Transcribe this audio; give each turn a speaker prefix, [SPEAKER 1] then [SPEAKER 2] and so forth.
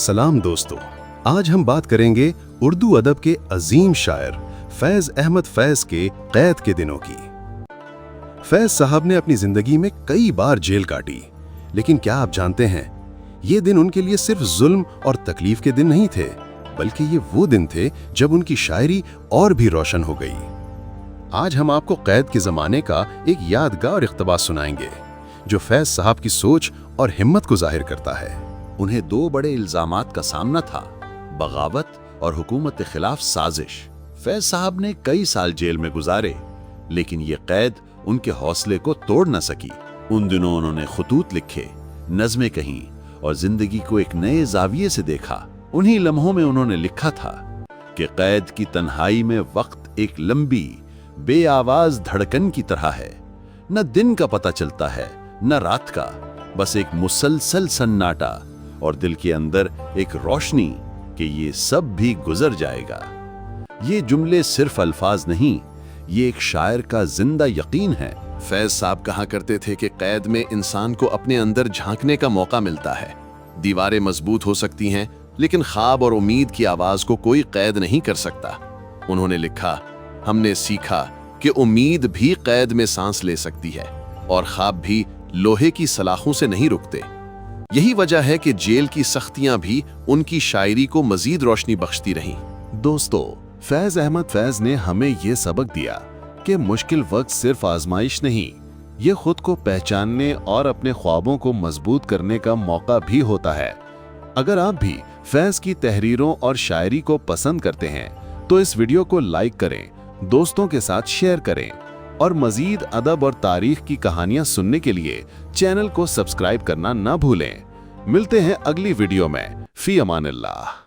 [SPEAKER 1] सलाम दोस्तों, आज हम बात करेंगे उर्दू अदब के अजीम शायर फैज़ अहमद फैज़ के कैद के दिनों की। फैज़ साहब ने अपनी जिंदगी में कई बार जेल काटी, लेकिन क्या आप जानते हैं, ये दिन उनके लिए सिर्फ जुल्म और तकलीफ के दिन नहीं थे, बल्कि ये वो दिन थे जब उनकी शायरी और भी रोशन हो गई। आज हम आपको कैद के ज़माने का एक यादगार इक़्तिबास सुनाएंगे, जो फैज़ साहब की सोच और हिम्मत को जाहिर करता है।
[SPEAKER 2] उन्हें दो बड़े इल्जामात का सामना था, बगावत और हुकूमत के खिलाफ साजिश। फैज़ साहब ने कई साल जेल में गुजारे, लेकिन ये कैद उनके हौसले को तोड़ न सकी। उन दिनों उन्होंने खुतूत लिखे, नज़में कहीं और जिंदगी को एक नए जाविये से देखा। उन्हीं लम्हों में उन्होंने लिखा था कि कैद की तन्हाई में वक्त एक लंबी बेआवाज धड़कन की तरह है, न दिन का पता चलता है न रात का, बस एक मुसलसल सन्नाटा और दिल के अंदर एक रोशनी कि ये सब भी गुजर जाएगा। ये जुमले सिर्फ अल्फाज नहीं, ये एक शायर का जिंदा यकीन है।
[SPEAKER 3] फैज़ साहब कहा करते थे कि कैद में इंसान को अपने अंदर झांकने का मौका मिलता है। दीवारें मजबूत हो सकती हैं, लेकिन ख्वाब और उम्मीद की आवाज को कोई कैद नहीं कर सकता। उन्होंने लिखा, हमने सीखा कि उम्मीद भी कैद में सांस ले सकती है और ख्वाब भी लोहे की सलाखों से नहीं रुकते। यही वजह है कि जेल की सख्तियां भी उनकी शायरी को मजीद रोशनी बख्शती रहीं।
[SPEAKER 4] दोस्तों, फैज़ अहमद फैज़ ने हमें ये सबक दिया कि मुश्किल वक्त सिर्फ आजमाइश नहीं, ये खुद को पहचानने और अपने ख्वाबों को मजबूत करने का मौका भी होता है। अगर आप भी फैज़ की तहरीरों और शायरी को पसंद करते हैं तो इस वीडियो को लाइक करें, दोस्तों के साथ शेयर करें और मजीद अदब और तारीख की कहानियां सुनने के लिए चैनल को सब्सक्राइब करना ना भूलें। मिलते हैं अगली वीडियो में। फी अमानिल्लाह।